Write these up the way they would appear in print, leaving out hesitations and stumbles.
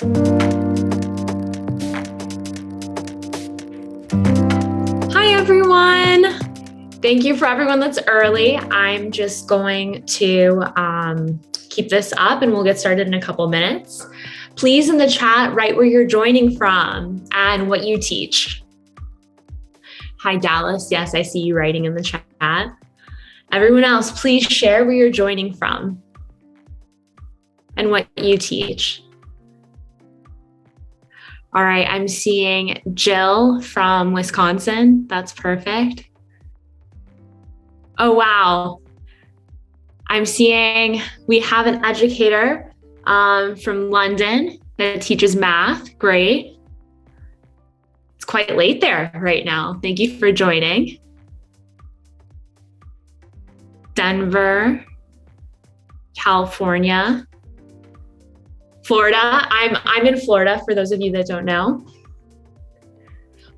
Hi, everyone. Thank you for everyone that's early. I'm just going to keep this up and we'll get started in a couple minutes. Please, in the chat, write where you're joining from and what you teach. Hi, Dallas. Yes, I see you writing in the chat. Everyone else, please share where you're joining from and what you teach. All right, I'm seeing Jill from Wisconsin. That's perfect. Oh, wow. I'm seeing we have an educator from London that teaches math. Great. It's quite late there right now. Thank you for joining. Denver, California, Florida. I'm in Florida for those of you that don't know.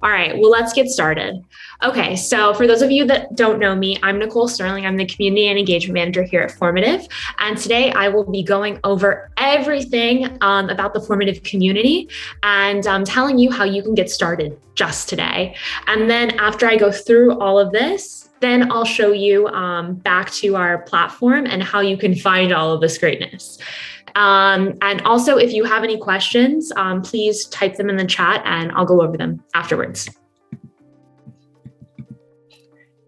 All right, well, let's get started. Okay, so for those of you that don't know me, I'm Nicole Sterling. I'm the Community and Engagement Manager here at Formative. And today I will be going over everything about the Formative Community and telling you how you can get started just today. And then after I go through all of this, then I'll show you back to our platform and how you can find all of this greatness. And also, if you have any questions, please type them in the chat and I'll go over them afterwards.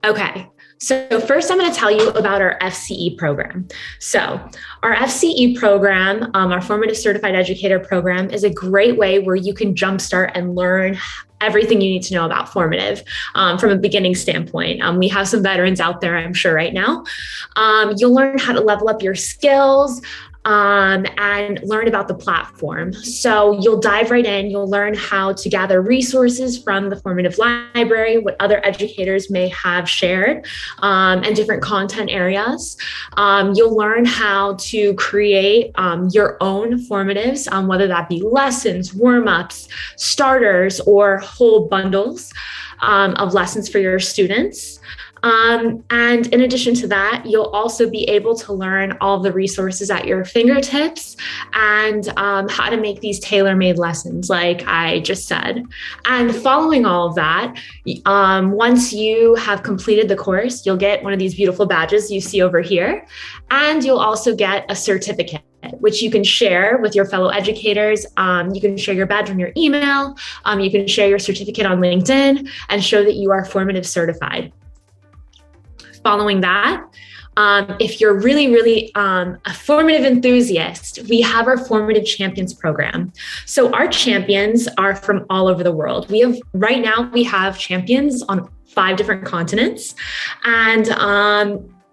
Okay, so first I'm going to tell you about our FCE program. So our FCE program, our Formative Certified Educator program, is a great way where you can jumpstart and learn everything you need to know about formative from a beginning standpoint. We have some veterans out there, I'm sure, right now. You'll learn how to level up your skills, and learn about the platform. So you'll dive right in, you'll learn how to gather resources from the formative library, what other educators may have shared, and different content areas. You'll learn how to create your own formatives, whether that be lessons, warm-ups, starters, or whole bundles of lessons for your students. And in addition to that, you'll also be able to learn all the resources at your fingertips and how to make these tailor-made lessons, like I just said. And following all of that, once you have completed the course, you'll get one of these beautiful badges you see over here, and you'll also get a certificate, which you can share with your fellow educators. You can share your badge on your email. You can share your certificate on LinkedIn and show that you are formative certified. Following that, if you're really a formative enthusiast, we have our Formative Champions program. So our champions are from all over the world. Right now we have champions on 5 different continents, and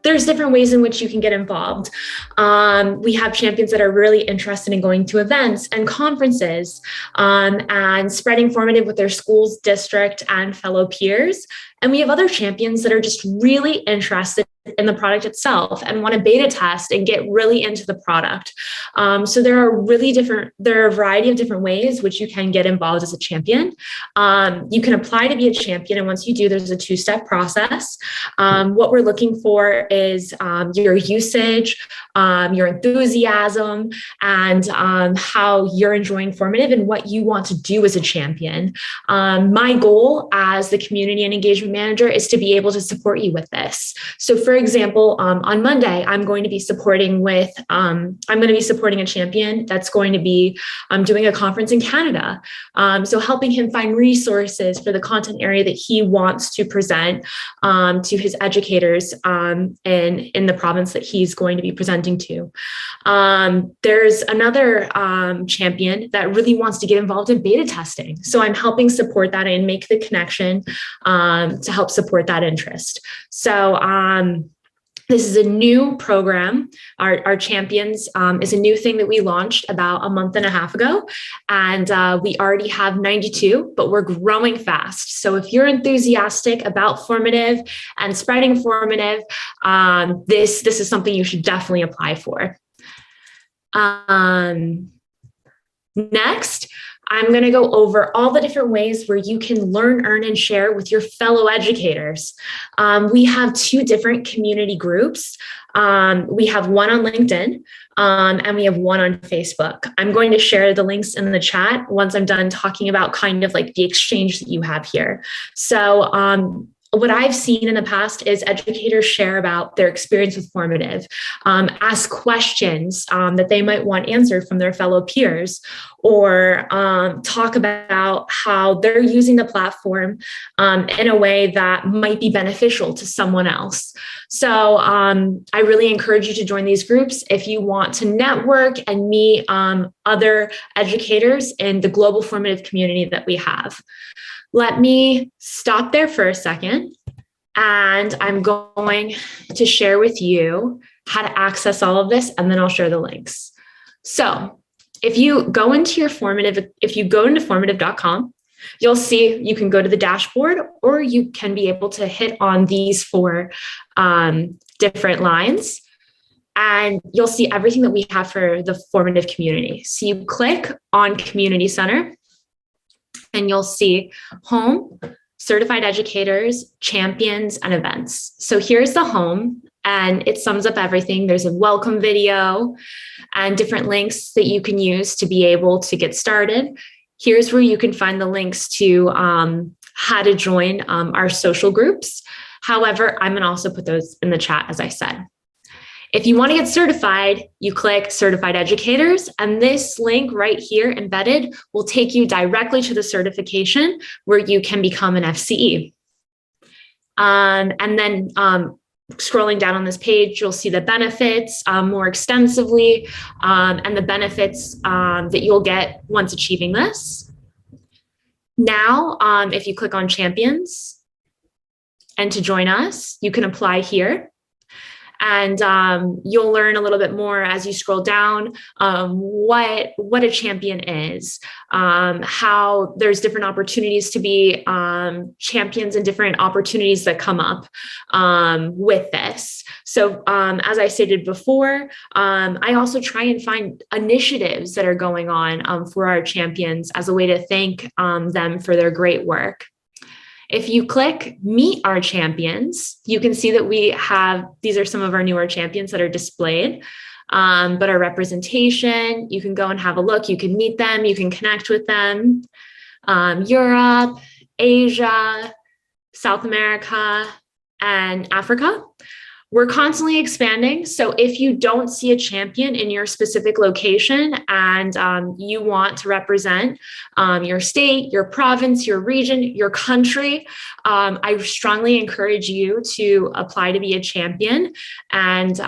there's different ways in which you can get involved. We have champions that are really interested in going to events and conferences and spreading formative with their schools, district, and fellow peers. And we have other champions that are just really interested in the product itself and want to beta test and get really into the product. So there are a variety of different ways which you can get involved as a champion. You can apply to be a champion, and once you do, there's a 2-step process. What we're looking for is your usage, your enthusiasm, and how you're enjoying formative and what you want to do as a champion. My goal as the Community and Engagement Manager is to be able to support you with this. So for example, on Monday, I'm going to be supporting a champion that's going to be doing a conference in Canada. So helping him find resources for the content area that he wants to present to his educators in the province that he's going to be presenting to. There's another champion that really wants to get involved in beta testing. So I'm helping support that and make the connection to help support that interest. So this is a new program. Our Champions is a new thing that we launched about a month and a half ago. And we already have 92, but we're growing fast. So if you're enthusiastic about formative and spreading formative, this is something you should definitely apply for. Next, I'm going to go over all the different ways where you can learn, earn, and share with your fellow educators. We have 2 different community groups. We have one on LinkedIn, and we have one on Facebook. I'm going to share the links in the chat once I'm done talking about kind of like the exchange that you have here. So what I've seen in the past is educators share about their experience with Formative, ask questions that they might want answered from their fellow peers, or talk about how they're using the platform in a way that might be beneficial to someone else. So I really encourage you to join these groups if you want to network and meet other educators in the global formative community that we have. Let me stop there for a second, and I'm going to share with you how to access all of this, and then I'll share the links. So if you go into formative.com, you'll see you can go to the dashboard, or you can be able to hit on these 4 different lines, and you'll see everything that we have for the formative community. So you click on Community Center, and you'll see home, certified educators, champions, and events. So here's the home, and it sums up everything. There's a welcome video and different links that you can use to be able to get started. Here's where you can find the links to how to join our social groups. However, I'm going to also put those in the chat, as I said. If you want to get certified, you click Certified Educators, and this link right here embedded will take you directly to the certification where you can become an FCE. And then scrolling down on this page, you'll see the benefits more extensively, and the benefits that you'll get once achieving this. Now, if you click on Champions and to join us, you can apply here. And you'll learn a little bit more as you scroll down what a champion is, how there's different opportunities to be champions and different opportunities that come up with this. So as I stated before, I also try and find initiatives that are going on for our champions as a way to thank them for their great work. If you click Meet Our Champions, you can see that we have, these are some of our newer champions that are displayed, but our representation, you can go and have a look, you can meet them, you can connect with them. Europe, Asia, South America, and Africa. We're constantly expanding. So if you don't see a champion in your specific location and you want to represent your state, your province, your region, your country, I strongly encourage you to apply to be a champion. And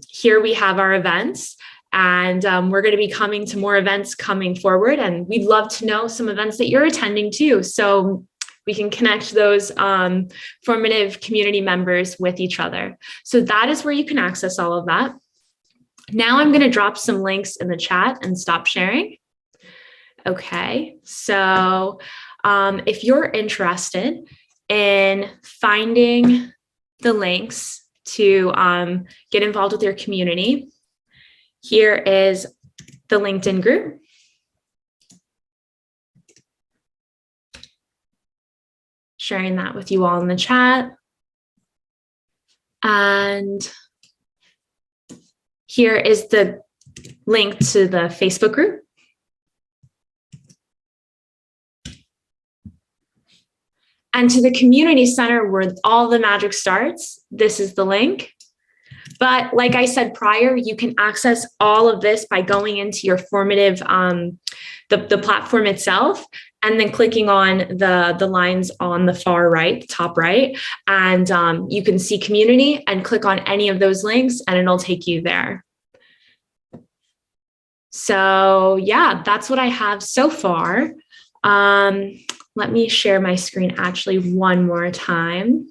here we have our events. And we're going to be coming to more events coming forward. And we'd love to know some events that you're attending too. So we can connect those formative community members with each other. So that is where you can access all of that. Now I'm going to drop some links in the chat and stop sharing. Okay, so if you're interested in finding the links to get involved with your community, here is the LinkedIn group. Sharing that with you all in the chat. And here is the link to the Facebook group. And to the community center where all the magic starts, this is the link. But like I said prior, you can access all of this by going into your formative, the platform itself, and then clicking on the lines on the far right, top right, and you can see community and click on any of those links and it'll take you there. So yeah, that's what I have so far. Let me share my screen actually one more time.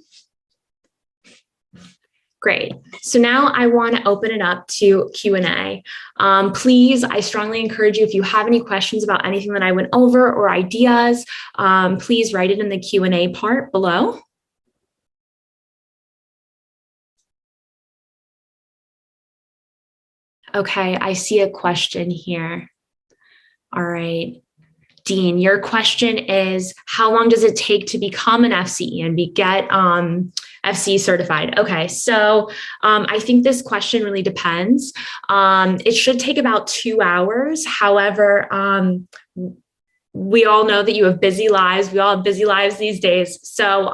Great. So now I want to open it up to Q&A. Please, I strongly encourage you, if you have any questions about anything that I went over or ideas, please write it in the Q&A part below. Okay, I see a question here. All right. Dean, your question is, how long does it take to become an FCE and get FCE certified? Okay, so I think this question really depends. It should take about 2 hours. However, we all know that you have busy lives. We all have busy lives these days. So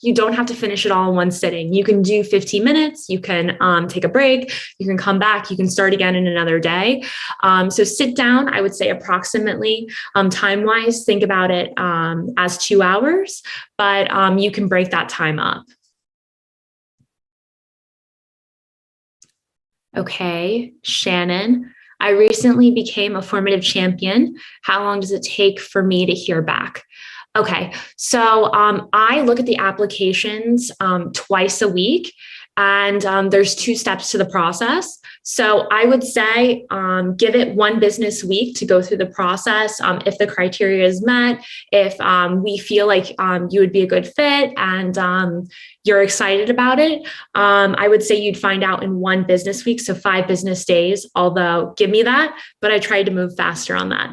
you don't have to finish it all in one sitting. You can do 15 minutes. You can take a break. You can come back. You can start again in another day. So sit down, I would say approximately time-wise, think about it as 2 hours, but you can break that time up. Okay, Shannon. I recently became a formative champion. How long does it take for me to hear back? Okay, so I look at the applications twice a week, and there's 2 steps to the process. So I would say give it 1 business week to go through the process. If the criteria is met, if we feel like you would be a good fit and you're excited about it, I would say you'd find out in 1 business week, so 5 business days, although give me that, but I tried to move faster on that.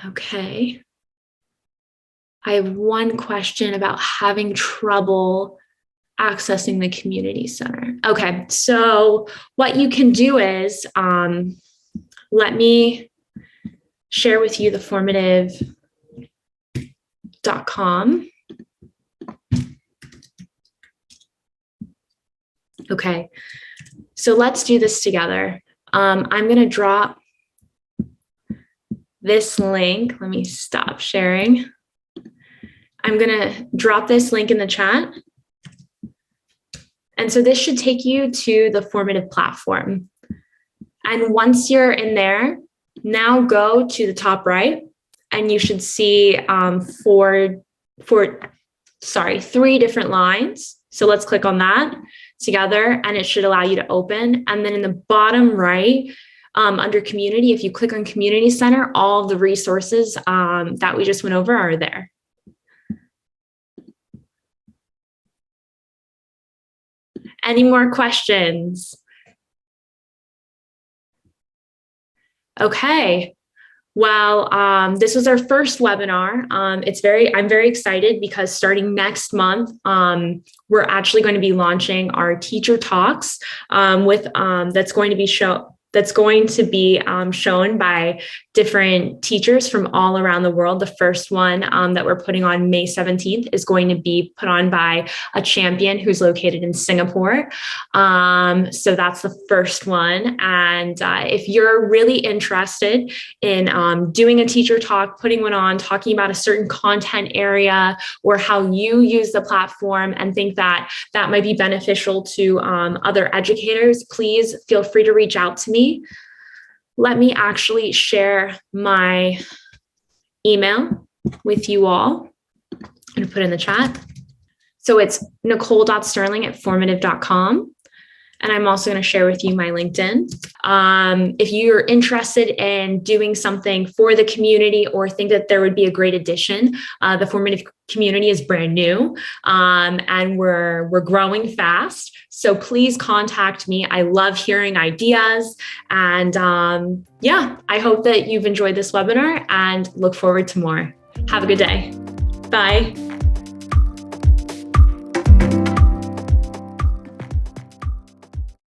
Okay. I have 1 question about having trouble accessing the community center. Okay, so what you can do is, let me share with you the formative.com. Okay, so let's do this together. I'm going to drop this link. Let me stop sharing. I'm going to drop this link in the chat. And so this should take you to the Formative platform. And once you're in there, now go to the top right, and you should see 3 different lines. So let's click on that together, and it should allow you to open. And then in the bottom right, under community, if you click on community center, all of the resources that we just went over are there. Any more questions? Okay. Well, this was our first webinar. I'm very excited because starting next month, we're actually going to be launching our teacher talks that's going to be shown by different teachers from all around the world. The first one that we're putting on May 17th is going to be put on by a champion who's located in Singapore. So that's the first one. And if you're really interested in doing a teacher talk, putting one on, talking about a certain content area or how you use the platform and think that that might be beneficial to other educators, please feel free to reach out to me. Let me actually share my email with you all. I'm going to put it in the chat. So it's nicole.sterling@formative.com. And I'm also going to share with you my LinkedIn. If you're interested in doing something for the community or think that there would be a great addition, the Formative Community is brand new and we're growing fast. So please contact me. I love hearing ideas. And I hope that you've enjoyed this webinar and look forward to more. Have a good day. Bye.